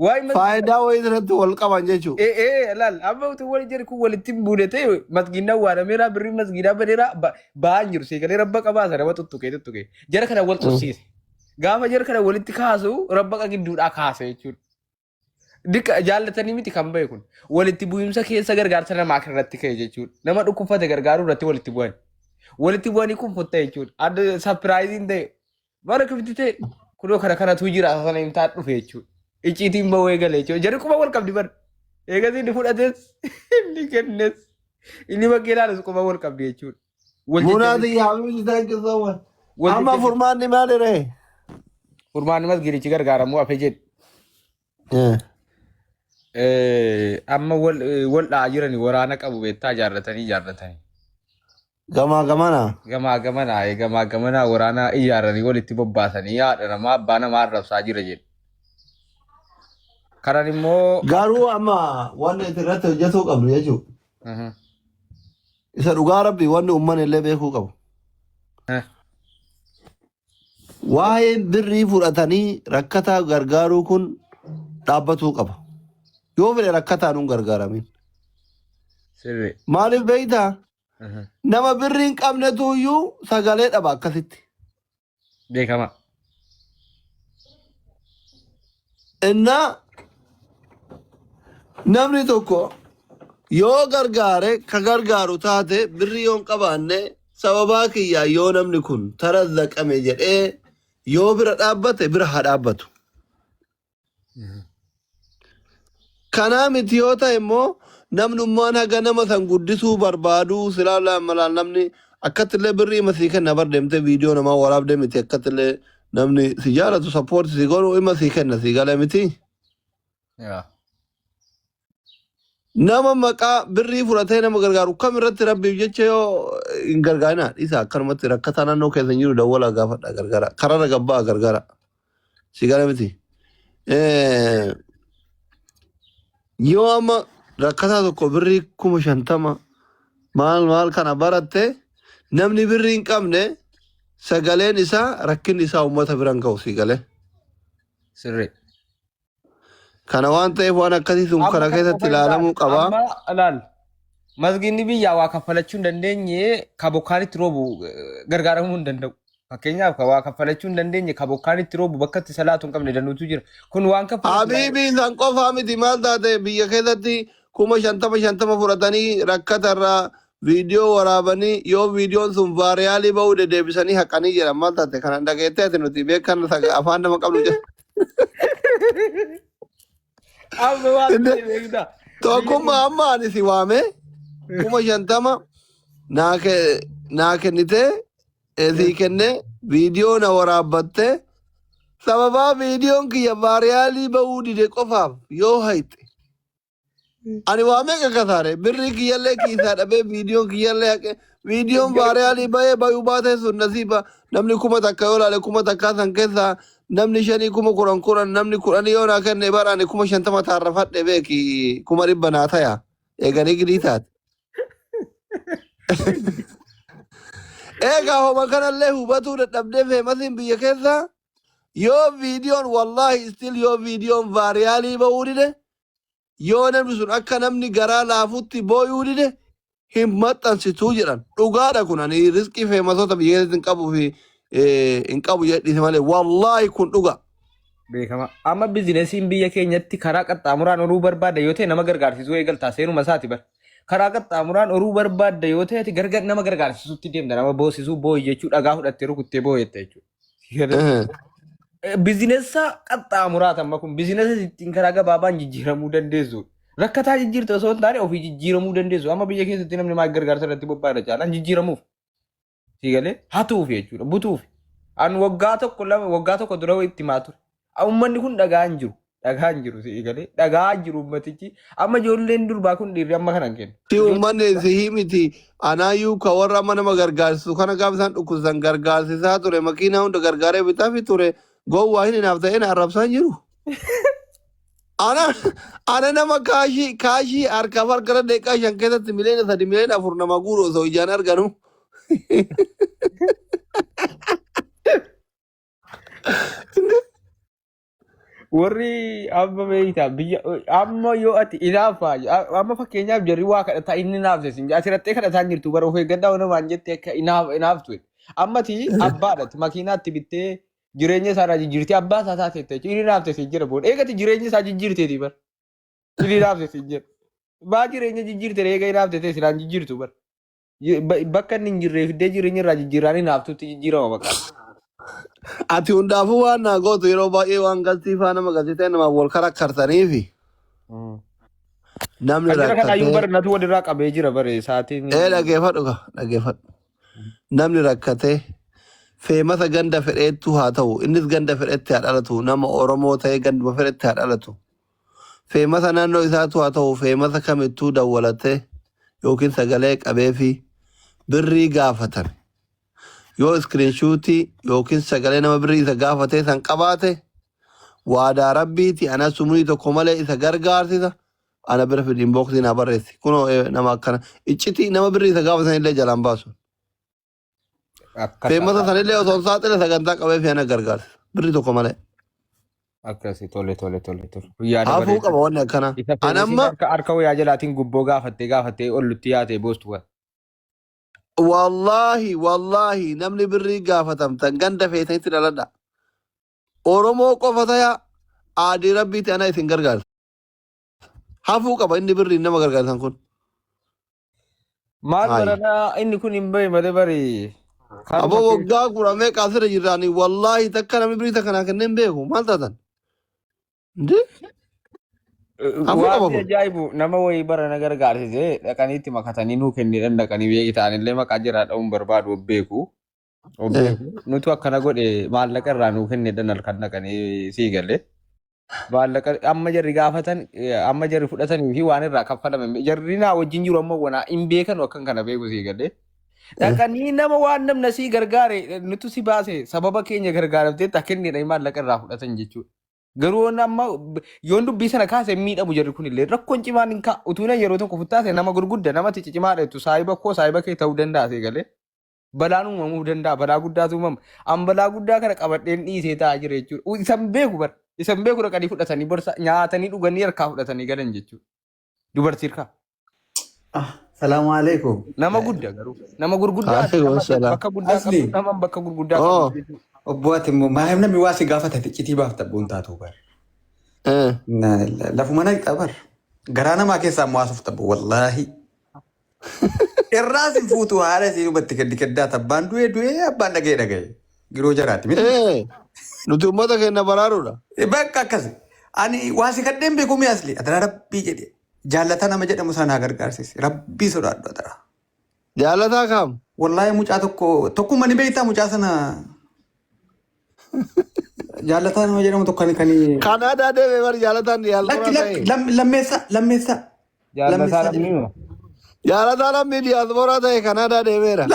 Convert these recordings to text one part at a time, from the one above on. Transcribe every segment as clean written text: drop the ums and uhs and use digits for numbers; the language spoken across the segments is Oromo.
Waa'ee masgiida Faayidaa wayii irratti wal qaban jechuudha. laal amma utuu wal jari kun walitti buune ta'e masgiidaan waadameera birrii masgiidaa badeera ba'aan jiru seegalee rabba qabaasa nama tuttuqee jara kana wal tursiise gaafa jara kana walitti kaasu rabba gidduudhaa kaasa jechuudha. Dikka jaallatanii miti kan bahe kun walitti bu'imsa keessa gargaarsa namaa kan irratti ka'e jechuudha. Nama dhukkubfate gargaaruu irratti walitti bu'an. Walitti bu'anii kun fotta jechuudha. Adda sapiraayiziin ta'e bara kifti ta'e kunoo kana kanatu jira sana himtaa dhufe jechuudha. Icciitiin bahuu eegale jechuudha. Jarri quba wal qabdi bara. Eegas inni fudhates inni kennes inni bakkee ilaalu quba wal qabdi jechuudha. Munaati yaa'uu isaan keessaa amma furmaanni maali ree? Furmaanni masgiidichi gargaaramuu hafe jedhe. Amma wal dhaa jirani waraana qabu beektaa ijaarratanii. Gamaa gamanaa waraana ijaaranii walitti bobbaasanii haadha namaa abbaa namaa arrabsaa jira jedhe. Kanan immoo garuu amma wanni irratti hojjetuu qabnu jechuudha. Isa dhugaa rabbi wanni uummanni illee beekuu qabu. Waa'ee birrii fudhatanii rakkataa gargaaruu kun dhaabbatuu qaba. Yoo fedhe rakkataan hin gargaaramin. Maaliif beektaa? Nama birrii hin qabnetu iyyuu sagalee dhaba akkasitti. Beekama. Innaa namni tokko yoo gargaare ka gargaaru taate birrii yoo hin qabaanne sababaa kiyyaa yoo namni kun tarazzaqame jedhee yoo bira dhaabbate bira haa dhaabbatu. Kanaa miti yoo ta'e immoo namnummaan haga nama san guddisuu barbaadu silaa malaan namni akkattillee birrii masii kenna bar deemtee viidiyoo namaa waraabdee miti akkattillee namni si jaalatu sappoorti si godhu ima sii kenna sii galee miti. Nama maqaa birrii fudhatee nama gargaaru kam irratti rabbiif jecha yoo hin gargaarinaa dhiisa akkanumatti rakkataa naannoo keessa jiru dawwala gaafadha gargaara karara gabbaa gargaara si galee miti. Yoo amma rakkataa tokko birrii 50,000 maal kana baratte namni birrii hin qabne sagaleen isaa rakkinni isaa uummata biran ka'u si galee. Sirrii. Kana waan ta'eef waan akkasii sun kana keessatti ilaalamuu qaba. Amma laal masgiidni biyyaa waa kaffalachuu hin dandeenye ka bokkaanitti roobu gargaaramuu hin danda'u. Fakkeenyaaf waa kaffalachuu hin dandeenye ka bokkaanitti roobu bakka itti salaatu hin qabne danuutu jira. Kun waan kaffalachuu. Habiibiin san qofaa miti maal taate biyya keessatti 50,000 fudhatanii rakkatarraa viidiyoo waraabanii yoo viidiyoon sun vaariyaalii bahuu deddeebisanii haqanii jiran maal taate kanan dhageettee ati nuti beekan afaan nama qabnu jira. Amma waan beektaa. Tokkummaa amma ani si waame 50,000 naa kennitee sii kennee viidiyoo na waraabbattee sababaa viidiyoon kiyya vaariyaalii bahuu dide qofaaf yoo hayxe. Ani waamee kakasaare birrii kiyyallee kiisaa dhabee viidiyoon kiyyallee haqe viidiyoon vaariyaalii bahee bayuu baatee sun nasiiba namni 1,000 yoo laale 1,000 san keessaa namni 5 10,000 namni 10 yoo naa kenne baraani 50,000 taarrafadhe beeki 100 naa taya eeganii gidii taate. Eegaa homa kanallee hubatuu dadhabdee feemasiin biyya keessaa yoo viidiyoon wallaahi istil yoo viidiyoon vaariyaalii bahuu dide yoo namni sun akka namni garaa laafutti booyuu dide hin maxxansituu jedhan dhugaadha kun ani riskii feemasoota biyya keessatti hin qabu jedhise malee wallaahi kun dhuga. Beekama. Amma biizinesiin biyya keenyatti karaa qaxxaamuraan horuu barbaadda yoo ta'e nama gargaarsisuu eegaltaa seenuma isaati bara. Karaa qaxxaamuraan horuu barbaadda yoo ta'e nama gargaarsisuutti deemta nama boosisuu booyi jechuu dhagaa fudhattee rukuttee booyette jechuudha. Biizinesa qaxxaamuraat amma kun biizinesa ittiin karaa gabaabaan jijjiiramuu dandeessu. Rakkataa jijjiirta osoo hin taane ofii jijjiiramuu dandeessu. Amma biyya keessatti namni maal gargaarsa irratti bobbaadha caalaan jijjiiramuuf. Siigalee hatuuf jechuudha butuuf. An waggaa tokko dura itti maa ture. Uummanni kun dhagaa hin jiru siigalee dhagaa hin jiru uummatichi. Amma ijoolleen durbaa kun dhiirri amma kana kennu. Si uummanni sihii miti anaayyuu ka warra amma nama gargaarsisu kana gaafa isaan dhukkubsan gargaarsisaa ture makiinaa hunda gargaaree bitaa fi ture. Gowwaa hin naaf ta'een arrabsaan jiru. Ana nama kaashii harkaaf harkara deeqaa 5 keessatti miliyoona 3 miliyoona 4 nama guuru osoo ijaan arganu. warri amma beeyta biyya amma yoo ati inaafa amma fakkeenyaaf jarri waa kadhata inni naafse sin asirratti kadhataan jirtu bara of eeggadhaa waan jette akka inaaftu ammati abbaadhati makiinaatti bittee jireenya isaa jijjiirtee abbaa isaa taatee inni naafte sin jira booda eegati jireenya isaa jijjiirteeti bar inni naafte sin jira baa jireenya jijjiirte eega naafte ta'e sinaan jijjiirtu bar bakka inni hin jirree fiddee jireenya irraa jijjiiranii naaftutti jijjiirama bakka. Ati hundaafuu waan naa gootu yeroo baay'ee waan galtiifaa nama galtitee nama wal karakkartaniifi. Namni rakkatee. Kan jira kana barnatu walirraa qabee jira bare saatiin. Dhageeffadhu. Namni rakkatee feemasa ganda fedheettu haa ta'u innis ganda fedhetti haa dhalatu nama Oromoo ta'ee ganduma fedhetti haa dhalatu. Feemasa naannoo isaatu haa ta'u feemasa kamittuu dawwalatee yookiin sagalee qabee fi birrii gaafatan. Yoo iskiriinshuutii yookiin sagalee nama birrii isa gaafatee san qabaate waadaa rabbiiti ana sumrii tokko malee isa gargaarsisa ana bira fidin booksii naa barreessi kunoo nama akkana iccitii nama birrii isa gaafatan illee jalaan baasu. Feemasa sanillee osoo saaxile sagantaa qabee fi ana gargaarsisa birrii tokko malee. Akkasii tole. Hafuu qaba wanni akkana. Anamma harka wayyaa jalaatiin gubboo gaafattee ollutti yaatee boostu. Wallahi namni birrii gaafatamtan ganda feetanitti dhaladha. Oromoo qofa ta'aa aadii rabbiiti ana isin gargaarsa. Hafuu qaba inni birrii nama gargaarsan kun. Maal baranaa inni kun hin bahe malee barii. Aboo waggaa guramee qaasira jirraanii wallahi takka namni birrii takka naa kenneen beeku maal taatan? Waan ajaa'ibu nama wayii barana gargaarsisee dhaqaniitti makatanii nuu kenniidhaan dhaqanii beeki ta'anillee maqaa jiraa dha'uun barbaadu beeku. Nutu akkana godhe maallaqa irraa nuu kenniidhaan halkan dhaqanii sii galee. Maallaqa amma jarri gaafatan amma jarri fudhatanii fi waan irraa kaffalame jarri naa wajjin jiru amma wanaa hin beekanu akkan kana beeku sii galee. Dhaqanii nama waan namna sii gargaare nutu si baase sababa keenya gargaaramtee kenniidhaan maallaqa irraa fudhatan jechuudha. Garuu amma yoon dubbii sana kaasee miidhamu jarri kunillee rakkoon cimaan hin kaa'u utuu yeroo tokko futtaase nama gurgudda nama ciccimaa dheettu saayiba kee ta'uu danda'a see galee balaan uumamuu danda'a balaa guddaatu uumama an balaa guddaa kana qabadheen dhiisee taa'aa jira jechuudha isan beeku dhaqanii fudhatanii borsa nyaatanii dhuganii harkaa fudhatanii galan jechuudha dubartii hirkaa. Salaamu alaikum. Nama guddaa garuu nama gurguddaa bakka guddaa qabu nama bakka gurguddaa qabu. Obbooti immoo maayim namni waa si gaafata iccitii baafta buun taatu bar. Lafuma na qabar. Garaa namaa keessaa mo'aasuuf tabu wallaahi. Irraa si fuutu haala si hubatti gaddi gaddaa tabbaan du'ee abbaan dhaga'e. Giroo jaraati miti. Nuti uummata keenya baraaruudha. Bakka akkasi. Ani waa si kadheen beeku mi'aasli adara rabbii jedhe. Jaalataa nama jedhamu sanaa gargaarsise rabbii sodaadhu adara. Jaalataa kam? Wallaahi mucaa tokkuma ni beektaa mucaa sana. Jaalataa nama jedhamu tokko kan Kanaadaa deemee bari jaalataan diyaasporaa ta'e. Lammeessa. Jaalataa lammii diyaasporaa ta'e Kanaadaa deemeera.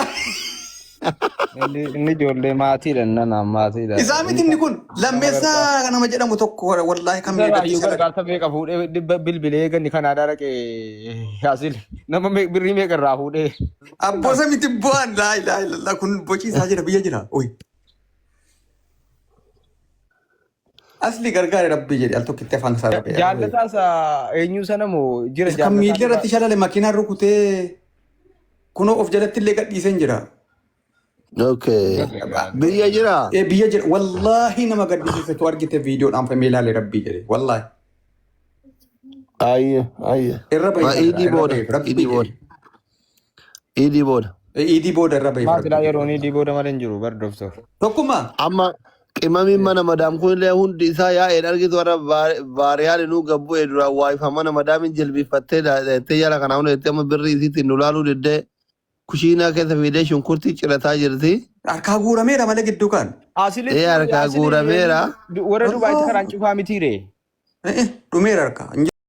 Inni ijoollee maatiidha nana maatiidha. Isaa miti inni kun lammeessa nama jedhamu tokko wallaahi kan miidhagdi. Gargaarsa meeqa fuudhee bilbilee ganni Kanaadaa dhaqee yaasil nama birrii meeqa irraa fuudhee. Abboosa miti bu'aan laa kun bociisaa jira biyya jira. Asli gargaare rabbii jedhe al tokkitti afaan isaa rabbii. Jaallataas eenyu sana moo jira jaallataas. Kan miilli irratti shalale makiinaan rukutee kunoo of jalatti illee gadhiiseen jira. Okay. Biyya jira. Biyya jira. Wallaahi nama gaddisiisetu argite viidiyoodhaan famee ilaalee rabbii jedhe. Wallaahi. Ayya. Irra baay'ee. Idii booda. Idii booda irra baay'ee. Maatilaa yeroo idii booda malee hin jiru bardoftof. Tokkuma. Amma qimamiin mana madaam kunillee hundi isaa yaa'een argitu warra baariyaal inuu gabbuu edura waayifa mana madaamin jilbifattee daa'ettee jala kana hunda jettee amma birrii isiitti nu laaluu diddee kushiinaa keessa fiidee shunkurtii cirataa jirti. Harkaa guurameera malee gidduu kan. Harkaa guurameera. Warra Dubaayitti karaan cufaa mitiire. Dhumeera harkaa.